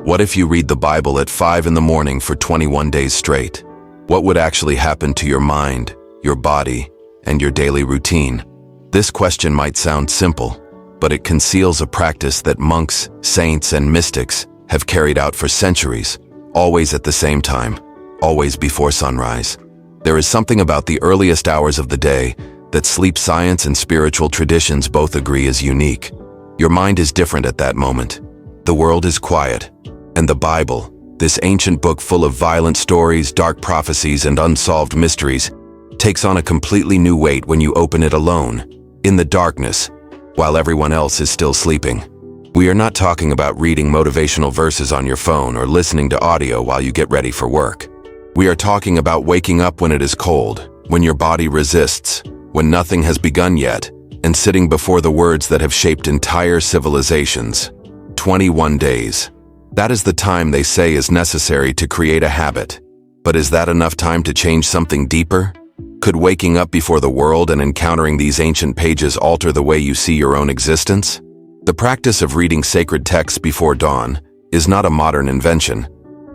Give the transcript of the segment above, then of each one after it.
What if you read the Bible at 5 in the morning for 21 days straight? What would actually happen to your mind, your body, and your daily routine? This question might sound simple, but it conceals a practice that monks, saints, and mystics have carried out for centuries, always at the same time, always before sunrise. There is something about the earliest hours of the day that sleep science and spiritual traditions both agree is unique. Your mind is different at that moment. The world is quiet, and the Bible, this ancient book full of violent stories, dark prophecies, and unsolved mysteries, takes on a completely new weight when you open it alone, in the darkness, while everyone else is still sleeping. We are not talking about reading motivational verses on your phone or listening to audio while you get ready for work. We are talking about waking up when it is cold, when your body resists, when nothing has begun yet, and sitting before the words that have shaped entire civilizations. 21 days. That is the time they say is necessary to create a habit. But is that enough time to change something deeper? Could waking up before the world and encountering these ancient pages alter the way you see your own existence? The practice of reading sacred texts before dawn is not a modern invention.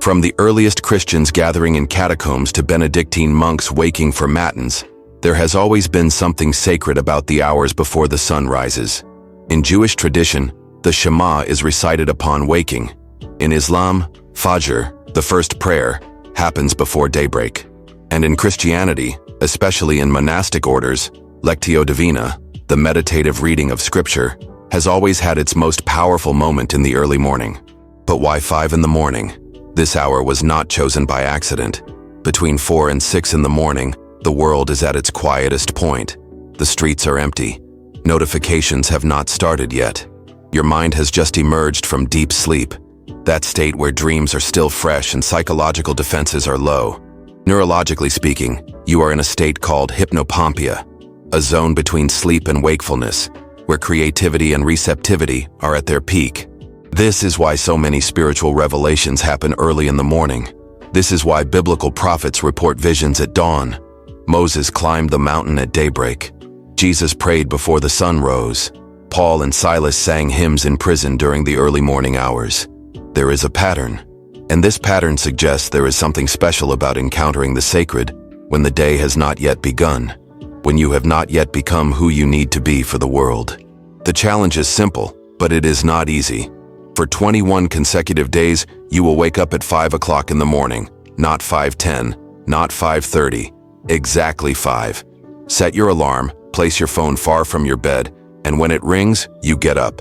From the earliest Christians gathering in catacombs to Benedictine monks waking for matins, there has always been something sacred about the hours before the sun rises. In Jewish tradition, the Shema is recited upon waking. In Islam, Fajr, the first prayer, happens before daybreak. And in Christianity, especially in monastic orders, Lectio Divina, the meditative reading of scripture, has always had its most powerful moment in the early morning. But why 5 in the morning? This hour was not chosen by accident. Between 4 and 6 in the morning, the world is at its quietest point. The streets are empty. Notifications have not started yet. Your mind has just emerged from deep sleep, that state where dreams are still fresh and psychological defenses are low. Neurologically speaking, you are in a state called hypnopompia, a zone between sleep and wakefulness, where creativity and receptivity are at their peak. This is why so many spiritual revelations happen early in the morning. This is why biblical prophets report visions at dawn. Moses climbed the mountain at daybreak. Jesus prayed before the sun rose. Paul and Silas sang hymns in prison during the early morning hours. There is a pattern, and this pattern suggests there is something special about encountering the sacred when the day has not yet begun, when you have not yet become who you need to be for the world. The challenge is simple, but it is not easy. For 21 consecutive days, you will wake up at 5 o'clock in the morning, not 5:10, not 5:30, exactly 5. Set your alarm, place your phone far from your bed, and when it rings, you get up.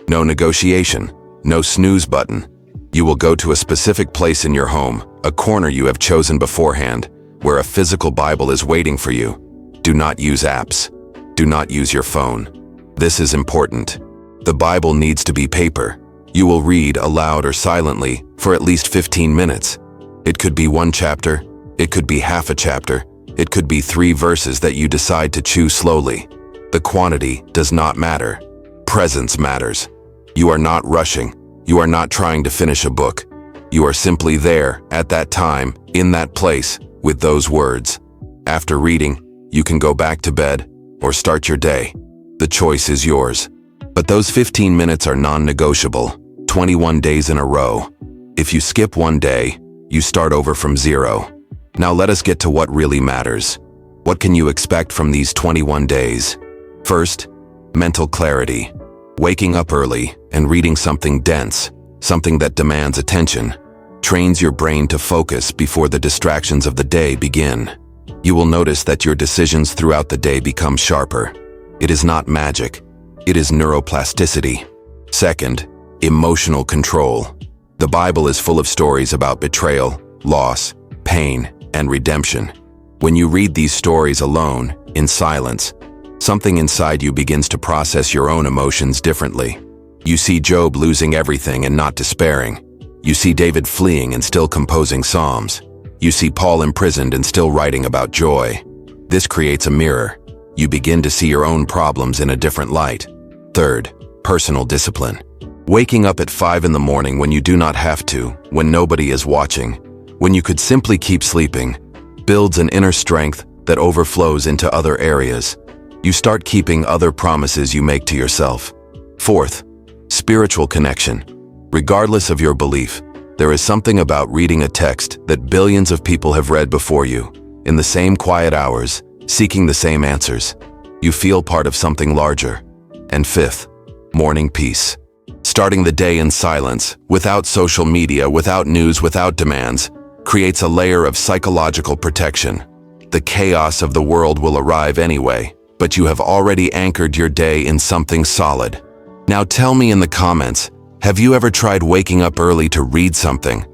No negotiation, no snooze button. You will go to a specific place in your home, a corner you have chosen beforehand, where a physical Bible is waiting for you. Do not use apps. Do not use your phone. This is important. The Bible needs to be paper. You will read aloud or silently for at least 15 minutes. It could be one chapter, it could be half a chapter, it could be 3 verses that you decide to choose slowly. The quantity does not matter. Presence matters. You are not rushing. You are not trying to finish a book. You are simply there, at that time, in that place, with those words. After reading, you can go back to bed or start your day. The choice is yours. But those 15 minutes are non-negotiable, 21 days in a row. If you skip one day, you start over from 0. Now let us get to what really matters. What can you expect from these 21 days? First, mental clarity. Waking up early and reading something dense, something that demands attention, trains your brain to focus before the distractions of the day begin. You will notice that your decisions throughout the day become sharper. It is not magic. It is neuroplasticity. Second, emotional control. The Bible is full of stories about betrayal, loss, pain, and redemption. When you read these stories alone, in silence, something inside you begins to process your own emotions differently. You see Job losing everything and not despairing. You see David fleeing and still composing psalms. You see Paul imprisoned and still writing about joy. This creates a mirror. You begin to see your own problems in a different light. Third, personal discipline. Waking up at 5 in the morning when you do not have to, when nobody is watching, when you could simply keep sleeping, builds an inner strength that overflows into other areas. You start keeping other promises you make to yourself. Fourth, spiritual connection. Regardless of your belief, There is something about reading a text that billions of people have read before you, in the same quiet hours, seeking the same answers. You feel part of something larger. And fifth, morning peace. Starting the day in silence, without social media, without news, without demands, creates a layer of psychological protection. The chaos of the world will arrive anyway, but you have already anchored your day in something solid. Now tell me in the comments, have you ever tried waking up early to read something?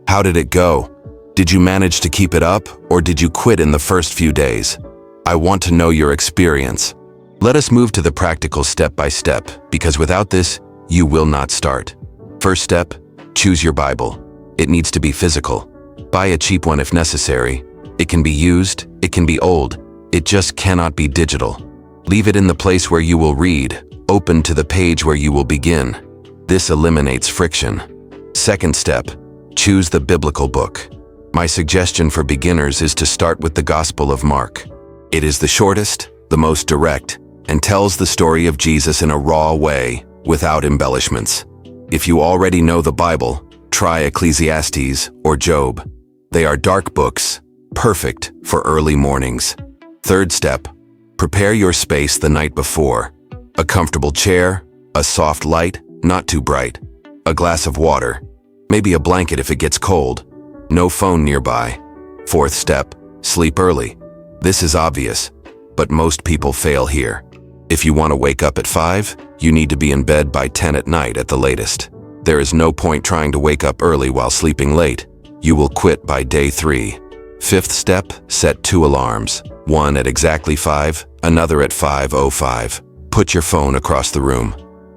How did it go? Did you manage to keep it up, or did you quit in the first few days? I want to know your experience. Let us move to the practical step by step, because without this, you will not start. First step, choose your Bible. It needs to be physical. Buy a cheap one if necessary. It can be used, it can be old. It just cannot be digital. Leave it in the place where you will read, open to the page where you will begin. This eliminates friction. Second step, choose the biblical book. My suggestion for beginners is to start with the Gospel of Mark. It is the shortest, the most direct, and tells the story of Jesus in a raw way, without embellishments. If you already know the Bible, try Ecclesiastes or Job. They are dark books, perfect for early mornings. Third step, prepare your space the night before. A comfortable chair, a soft light, not too bright, a glass of water, maybe a blanket if it gets cold, no phone nearby. Fourth step, sleep early. This is obvious, but most people fail here. If you want to wake up at 5, you need to be in bed by 10 at night at the latest. There is no point trying to wake up early while sleeping late. You will quit by day 3. Fifth step, set 2 alarms. One at exactly 5, another at 5:05. Put your phone across the room.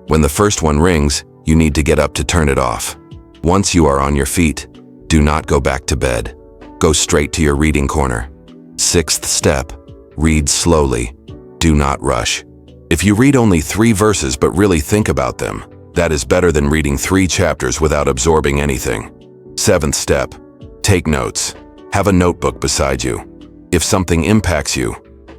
When the first one rings, you need to get up to turn it off. Once you are on your feet, do not go back to bed. Go straight to your reading corner. Sixth step, read slowly. Do not rush. If you read only 3 verses but really think about them, that is better than reading 3 chapters without absorbing anything. Seventh step, take notes. Have a notebook beside you. If something impacts you,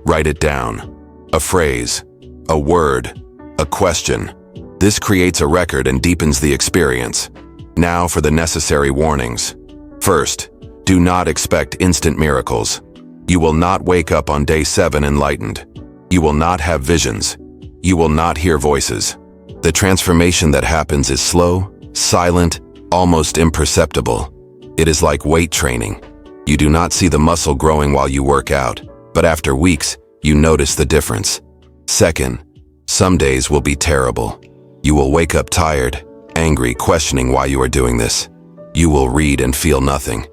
write it down. A phrase, a word, a question. This creates a record and deepens the experience. Now for the necessary warnings. First, do not expect instant miracles. You will not wake up on day 7 enlightened. You will not have visions. You will not hear voices. The transformation that happens is slow, silent, almost imperceptible. It is like weight training. You do not see the muscle growing while you work out, but after weeks, you notice the difference. Second, some days will be terrible. You will wake up tired, angry, questioning why you are doing this. You will read and feel nothing.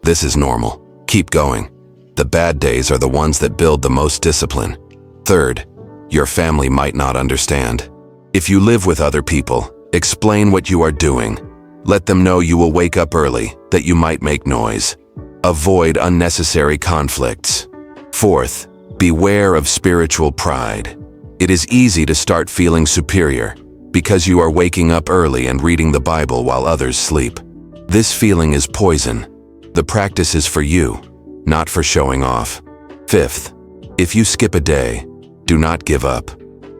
This is normal. Keep going. The bad days are the ones that build the most discipline. Third, your family might not understand. If you live with other people, explain what you are doing. Let them know you will wake up early, that you might make noise. Avoid unnecessary conflicts. Fourth, beware of spiritual pride. It is easy to start feeling superior because you are waking up early and reading the Bible while others sleep. This feeling is poison. The practice is for you, not for showing off. Fifth, if you skip a day, do not give up.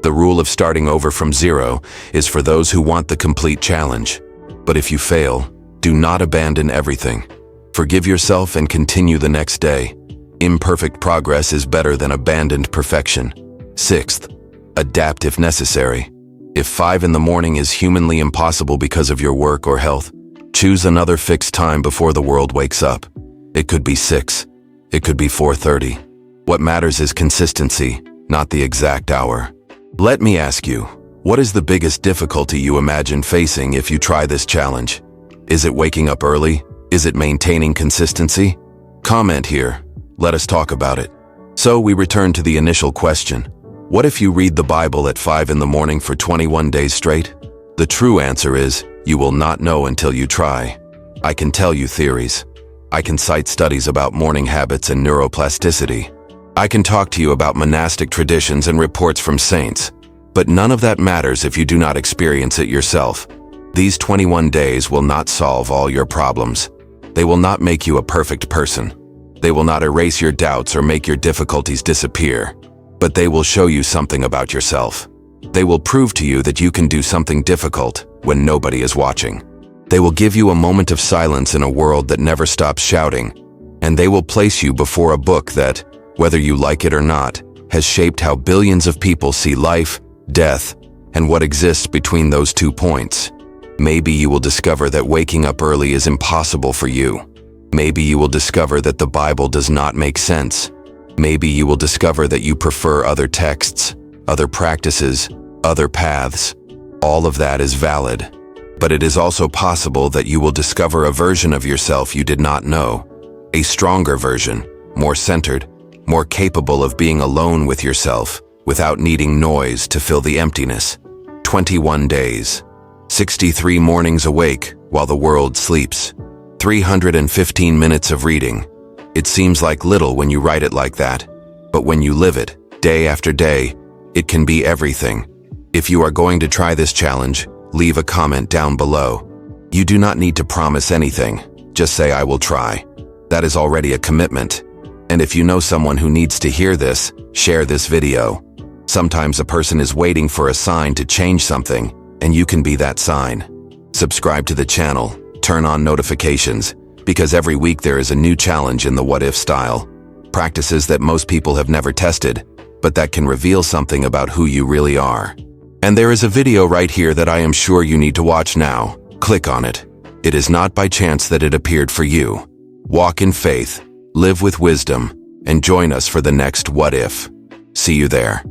The rule of starting over from 0 is for those who want the complete challenge. But if you fail, do not abandon everything. Forgive yourself and continue the next day. Imperfect progress is better than abandoned perfection. Sixth, adapt if necessary. If 5 in the morning is humanly impossible because of your work or health, choose another fixed time before the world wakes up. It could be 6. It could be 4:30. What matters is consistency, not the exact hour. Let me ask you, what is the biggest difficulty you imagine facing if you try this challenge? Is it waking up early? Is it maintaining consistency? Comment here. Let us talk about it. So we return to the initial question. What if you read the Bible at 5 in the morning for 21 days straight? The true answer is, you will not know until you try. I can tell you theories. I can cite studies about morning habits and neuroplasticity. I can talk to you about monastic traditions and reports from saints. But none of that matters if you do not experience it yourself. These 21 days will not solve all your problems. They will not make you a perfect person. They will not erase your doubts or make your difficulties disappear. But they will show you something about yourself. They will prove to you that you can do something difficult when nobody is watching. They will give you a moment of silence in a world that never stops shouting, and they will place you before a book that, whether you like it or not, has shaped how billions of people see life, death, and what exists between those 2 points. Maybe you will discover that waking up early is impossible for you. Maybe you will discover that the Bible does not make sense. Maybe you will discover that you prefer other texts, other practices, other paths. All of that is valid. But it is also possible that you will discover a version of yourself you did not know. A stronger version, more centered, more capable of being alone with yourself without needing noise to fill the emptiness. 21 days. 63 mornings awake while the world sleeps. 315 minutes of reading. It seems like little when you write it like that, but when you live it, day after day, it can be everything. If you are going to try this challenge, leave a comment down below. You do not need to promise anything, just say I will try. That is already a commitment. And if you know someone who needs to hear this, share this video. Sometimes a person is waiting for a sign to change something, and you can be that sign. Subscribe to the channel, turn on notifications, because every week there is a new challenge in the what if style. Practices that most people have never tested, but that can reveal something about who you really are. And there is a video right here that I am sure you need to watch now. Click on it. It is not by chance that it appeared for you. Walk in faith, live with wisdom, and join us for the next what if. See you there.